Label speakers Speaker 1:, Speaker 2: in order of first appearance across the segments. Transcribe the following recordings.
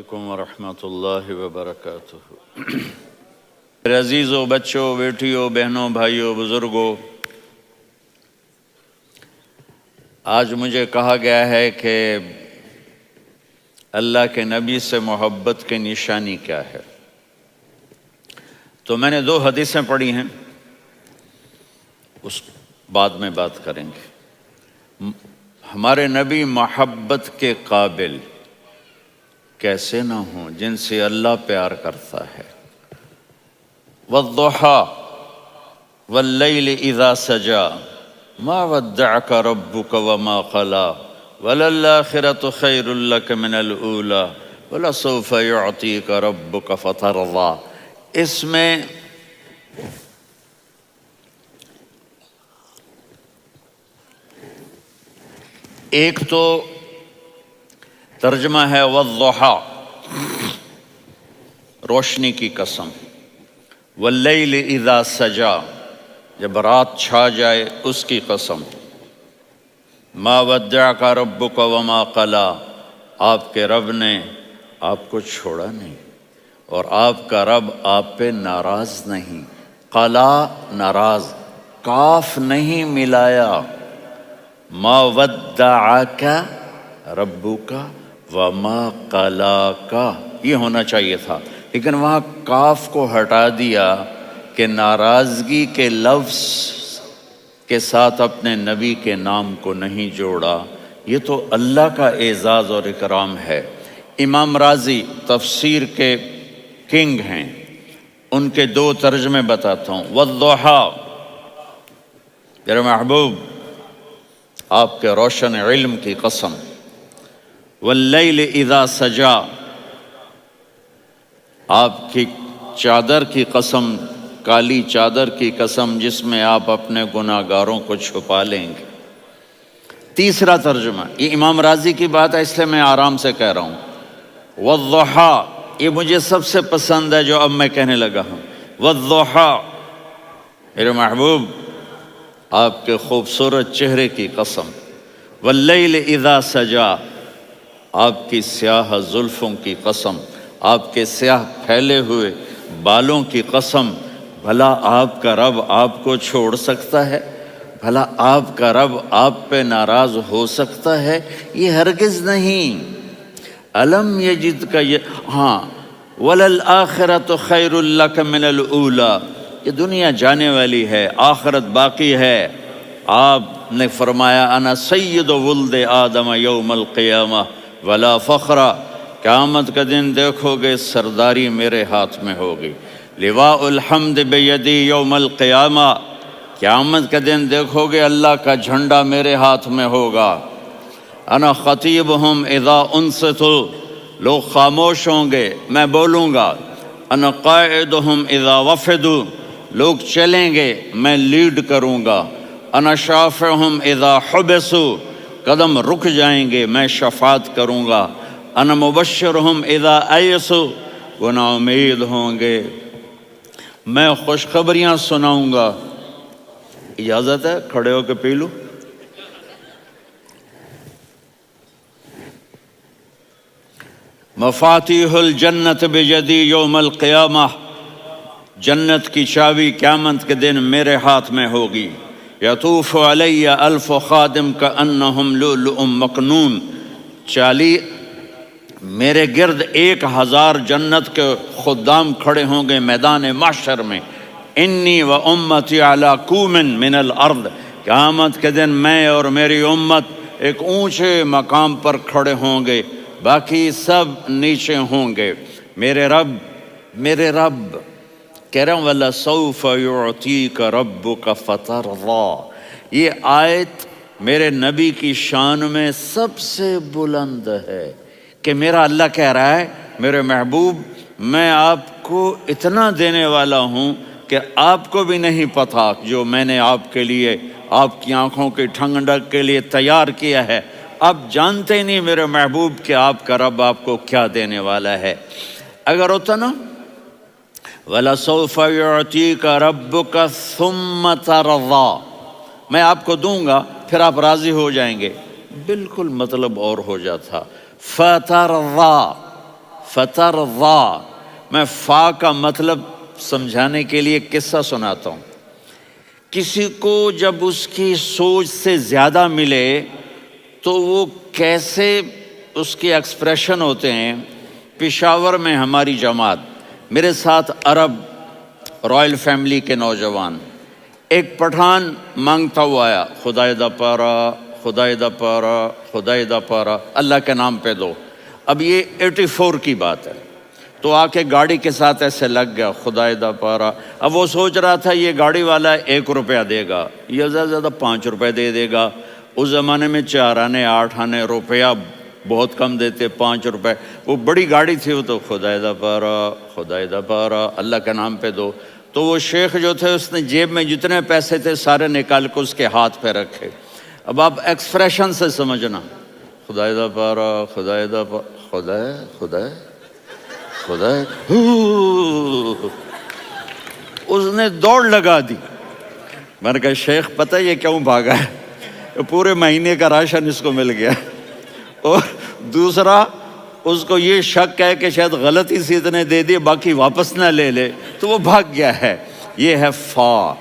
Speaker 1: علیکم ورحمۃ اللہ وبرکاتہ۔ میرے عزیزوں، بچوں، بیٹیوں، بہنوں، بھائیوں، بزرگوں، آج مجھے کہا گیا ہے کہ اللہ کے نبی سے محبت کی نشانی کیا ہے، تو میں نے 2 حدیثیں پڑھی ہیں، اس بعد میں بات کریں گے۔ ہمارے نبی محبت کے قابل کیسے نہ ہوں جن سے اللہ پیار کرتا ہے۔ والضحیٰ واللیل اذا سجا ما ودعک ربک وما قلی وللآخرۃ خیر لک من الاولی ولسوف یعطیک ربک فترضی۔ اس میں ایک تو ترجمہ ہے والضحیٰ، روشنی کی قسم، واللیل اذا سجا، جب رات چھا جائے اس کی قسم، ما ودعک ربک وما قلی، آپ کے رب نے آپ کو چھوڑا نہیں اور آپ کا رب آپ پہ ناراض نہیں۔ قلا ناراض، کاف نہیں ملایا۔ ما ودعک ربک وما قلاک، یہ ہونا چاہیے تھا، لیکن وہاں کاف کو ہٹا دیا کہ ناراضگی کے لفظ کے ساتھ اپنے نبی کے نام کو نہیں جوڑا۔ یہ تو اللہ کا اعزاز اور اکرام ہے۔ امام رازی تفسیر کے کنگ ہیں، ان کے 2 ترجمے بتاتا ہوں۔ والضحیٰ، میرے محبوب آپ کے روشن علم کی قسم۔ واللیل اذا سجا، آپ کی چادر کی قسم، کالی چادر کی قسم جس میں آپ اپنے گناہ گاروں کو چھپا لیں گے۔ تیسرا ترجمہ، یہ امام رازی کی بات ہے اس لیے میں آرام سے کہہ رہا ہوں۔ والضحیٰ، یہ مجھے سب سے پسند ہے جو اب میں کہنے لگا ہوں۔ والضحیٰ، میرے محبوب آپ کے خوبصورت چہرے کی قسم۔ واللیل اذا سجا، آپ کی سیاہ زلفوں کی قسم، آپ کے سیاہ پھیلے ہوئے بالوں کی قسم۔ بھلا آپ کا رب آپ کو چھوڑ سکتا ہے؟ بھلا آپ کا رب آپ پہ ناراض ہو سکتا ہے؟ یہ ہرگز نہیں۔ الم یجد کا ہاں، وللآخرۃ خیر لک من الاولی، یہ دنیا جانے والی ہے، آخرت باقی ہے۔ آپ نے فرمایا انا سید ولد آدم یوم القیامہ ولا فخر، قیامت کا دن دیکھو گے سرداری میرے ہاتھ میں ہوگی۔ لواء الحمد بیدی یوم القیامہ، قیامت کا دن دیکھو گے اللہ کا جھنڈا میرے ہاتھ میں ہوگا۔ انا خطیبہم اذا انصتوا، لوگ خاموش ہوں گے میں بولوں گا۔ انا قائدہم اذا وفدوا، لوگ چلیں گے میں لیڈ کروں گا۔ انا شافعہم اذا حبسوا، قدم رک جائیں گے میں شفاعت کروں گا۔ انا مبشرہم اذا ایسوا، وہ نا امید ہوں گے میں خوشخبریاں سناؤں گا۔ اجازت ہے کھڑے ہو کے پی لوں؟ مفاتیح الجنت بیدی یوم القیامہ، جنت کی چابی قیامت کے دن میرے ہاتھ میں ہوگی۔ یطوف علی الف خادم کانہم لؤلؤ مکنون، میرے گرد 1000 جنت کے خدام کھڑے ہوں گے میدان محشر میں۔ انی و امتی علی کوم من الارض، قیامت کے دن میں اور میری امت ایک اونچے مقام پر کھڑے ہوں گے، باقی سب نیچے ہوں گے۔ میرے رب کہہ رہا ہوں وَلَسَوْفَ يُعْطِيكَ رَبُّكَ فَتَرْضَىٰ، یہ آیت میرے نبی کی شان میں سب سے بلند ہے کہ میرا اللہ کہہ رہا ہے میرے محبوب میں آپ کو اتنا دینے والا ہوں کہ آپ کو بھی نہیں پتہ جو میں نے آپ کے لیے، آپ کی آنکھوں کی ٹھنڈک کے لیے تیار کیا ہے۔ آپ جانتے نہیں میرے محبوب کہ آپ کا رب آپ کو کیا دینے والا ہے۔ اگر ہوتا نا وَلَسَوْفَ يُعْطِيكَ رَبُّكَ ثُمَّ تَرْضَىٰ، میں آپ کو دوں گا پھر آپ راضی ہو جائیں گے، بالکل مطلب اور ہو جاتا۔ فَتَرْضَىٰ، فترضا، میں فا کا مطلب سمجھانے کے لیے قصہ سناتا ہوں۔ کسی کو جب اس کی سوچ سے زیادہ ملے تو وہ کیسے اس کے ایکسپریشن ہوتے ہیں۔ پشاور میں ہماری جماعت، میرے ساتھ عرب رائل فیملی کے نوجوان، ایک پٹھان مانگتا ہوا آیا، خدائے دا پارا، خدائے دا پارا، خدائے دا پارا، اللہ کے نام پہ دو۔ اب یہ 84 کی بات ہے، تو آ کے گاڑی کے ساتھ ایسے لگ گیا، خدائے دا پارا۔ اب وہ سوچ رہا تھا یہ گاڑی والا 1 روپیہ دے گا، یہ زیادہ زیادہ 5 روپے دے گا۔ اس زمانے میں 4 آنے 8 آنے روپیہ بہت کم دیتے، 5 روپے، وہ بڑی گاڑی تھی، وہ تو خدائے دا پارا، خدائے دا پارا، اللہ کے نام پہ دو۔ تو وہ شیخ جو تھے اس نے جیب میں جتنے پیسے تھے سارے نکال کے اس کے ہاتھ پہ رکھے۔ اب آپ ایکسپریشن سے سمجھنا، خدائے دا پارا، خدائے دا پارا، خدائے خدائے خدائے، اس نے دوڑ لگا دی۔ میں نے کہا شیخ پتہ یہ کیوں بھاگا ہے؟ پورے مہینے کا راشن اس کو مل گیا، اور دوسرا اس کو یہ شک ہے کہ شاید غلطی سے اتنے دے دیے باقی واپس نہ لے لے، تو وہ بھاگ گیا ہے۔ یہ ہے فا،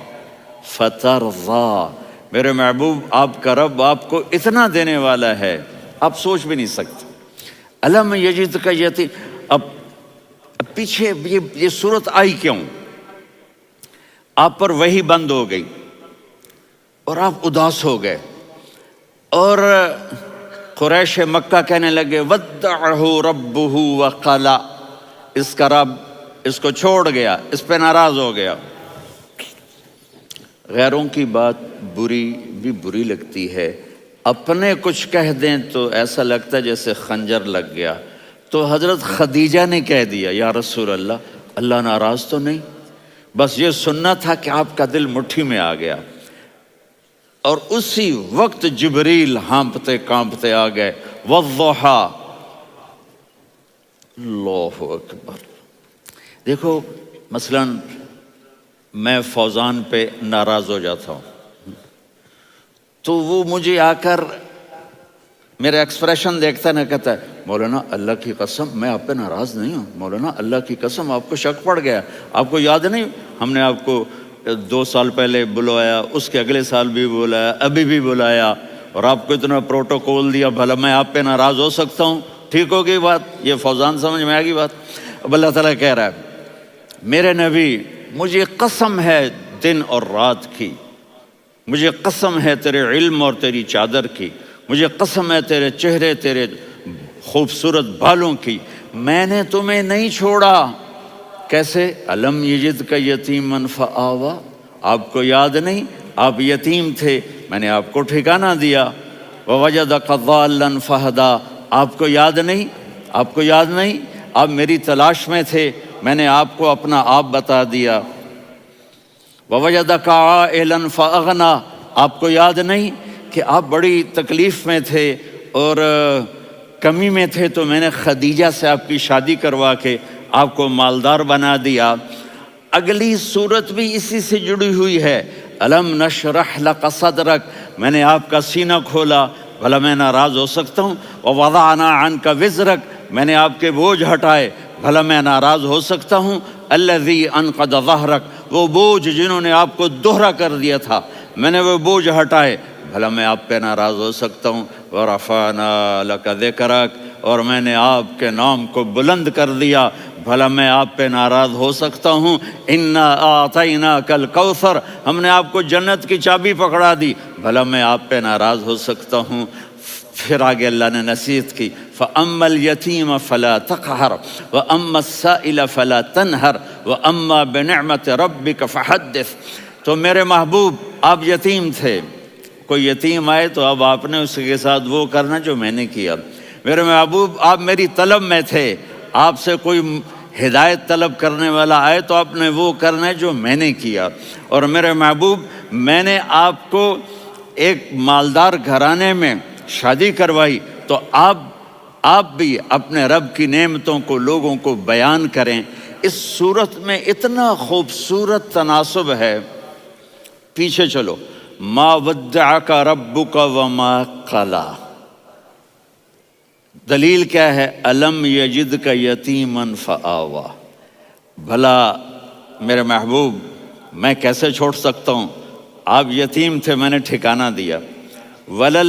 Speaker 1: فترضا۔ میرے محبوب آپ کا رب آپ کو اتنا دینے والا ہے آپ سوچ بھی نہیں سکتے۔ الم یجدک یتیم، اب پیچھے یہ صورت آئی کیوں؟ آپ پر وحی بند ہو گئی اور آپ اداس ہو گئے، اور قریش مکہ کہنے لگے ودعہ ربہ وقلا، اس کا رب اس کو چھوڑ گیا، اس پہ ناراض ہو گیا۔ غیروں کی بات بری لگتی ہے، اپنے کچھ کہہ دیں تو ایسا لگتا ہے جیسے خنجر لگ گیا۔ تو حضرت خدیجہ نے کہہ دیا یا رسول اللہ، اللہ ناراض تو نہیں؟ بس یہ سننا تھا کہ آپ کا دل مٹھی میں آ گیا۔ اور اسی وقت جبریل ہانپتے کانپتے آ گئے، والضحیٰ، اللہ اکبر۔ دیکھو مثلا میں فوزان پہ ناراض ہو جاتا ہوں تو وہ مجھے آ کر میرا ایکسپریشن دیکھتا نہ کہتا ہے مولانا اللہ کی قسم میں آپ پہ ناراض نہیں ہوں، مولانا اللہ کی قسم آپ کو شک پڑ گیا، آپ کو یاد نہیں ہم نے آپ کو 2 سال پہلے بلوایا، اس کے اگلے سال بھی بلایا، ابھی بھی بلایا، اور آپ کو اتنا پروٹوکول دیا، بھلا میں آپ پہ ناراض ہو سکتا ہوں؟ ٹھیک ہو گئی بات، یہ فوزان سمجھ میں آ گئی بات۔ اب اللہ تعالیٰ کہہ رہا ہے میرے نبی مجھے قسم ہے دن اور رات کی، مجھے قسم ہے تیرے علم اور تیری چادر کی، مجھے قسم ہے تیرے چہرے تیرے خوبصورت بالوں کی، میں نے تمہیں نہیں چھوڑا۔ کیسے؟ الم یجدک یتیما فآویٰ، آپ کو یاد نہیں آپ یتیم تھے، میں نے آپ کو ٹھکانہ دیا۔ ووجدک ضالا فہدیٰ، آپ کو یاد نہیں، آپ کو یاد نہیں آپ میری تلاش میں تھے، میں نے آپ کو اپنا آپ بتا دیا۔ ووجدک عائلا فاغنیٰ، آپ کو یاد نہیں کہ آپ بڑی تکلیف میں تھے اور کمی میں تھے، تو میں نے خدیجہ سے آپ کی شادی کروا کے آپ کو مالدار بنا دیا۔ اگلی صورت بھی اسی سے جڑی ہوئی ہے، الم نشرح لک صدرک، میں نے آپ کا سینہ کھولا، بھلا میں ناراض ہو سکتا ہوں؟ ووضعنا عنک وزرک، میں نے آپ کے بوجھ ہٹائے، بھلا میں ناراض ہو سکتا ہوں؟ الذی انقض ظہرک، وہ بوجھ جنہوں نے آپ کو دوہرا کر دیا تھا، میں نے وہ بوجھ ہٹائے، بھلا میں آپ پہ ناراض ہو سکتا ہوں؟ ورفعنا لک ذکرک، اور میں نے آپ کے نام کو بلند کر دیا، بھلا میں آپ پہ ناراض ہو سکتا ہوں؟ انا اعطیناک الکوثر، ہم نے آپ کو جنت کی چابی پکڑا دی، بھلا میں آپ پہ ناراض ہو سکتا ہوں؟ پھر آگے اللہ نے نصیحت کی، فَأَمَّا الْيَتِيمَ فَلَا تَقْهَرْ وَأَمَّا السَّائِلَ فَلَا تَنْهَرْ وَأَمَّا بِنِعْمَةِ رَبِّكَ فَحَدِّثْ۔ تو میرے محبوب آپ یتیم تھے، کوئی یتیم آئے تو اب آپ نے اس کے ساتھ وہ کرنا جو میں نے کیا۔ میرے محبوب آپ میری طلب میں تھے، آپ سے کوئی ہدایت طلب کرنے والا آئے تو آپ نے وہ کرنا ہے جو میں نے کیا۔ اور میرے محبوب میں نے آپ کو ایک مالدار گھرانے میں شادی کروائی، تو آپ بھی اپنے رب کی نعمتوں کو لوگوں کو بیان کریں۔ اس صورت میں اتنا خوبصورت تناسب ہے، پیچھے چلو، ما ودعک ربک وما قلی، دلیل کیا ہے؟ الم یجد کا یتیمن فآوا، بھلا میرے محبوب میں کیسے چھوڑ سکتا ہوں، آپ یتیم تھے میں نے ٹھکانہ دیا۔ ولل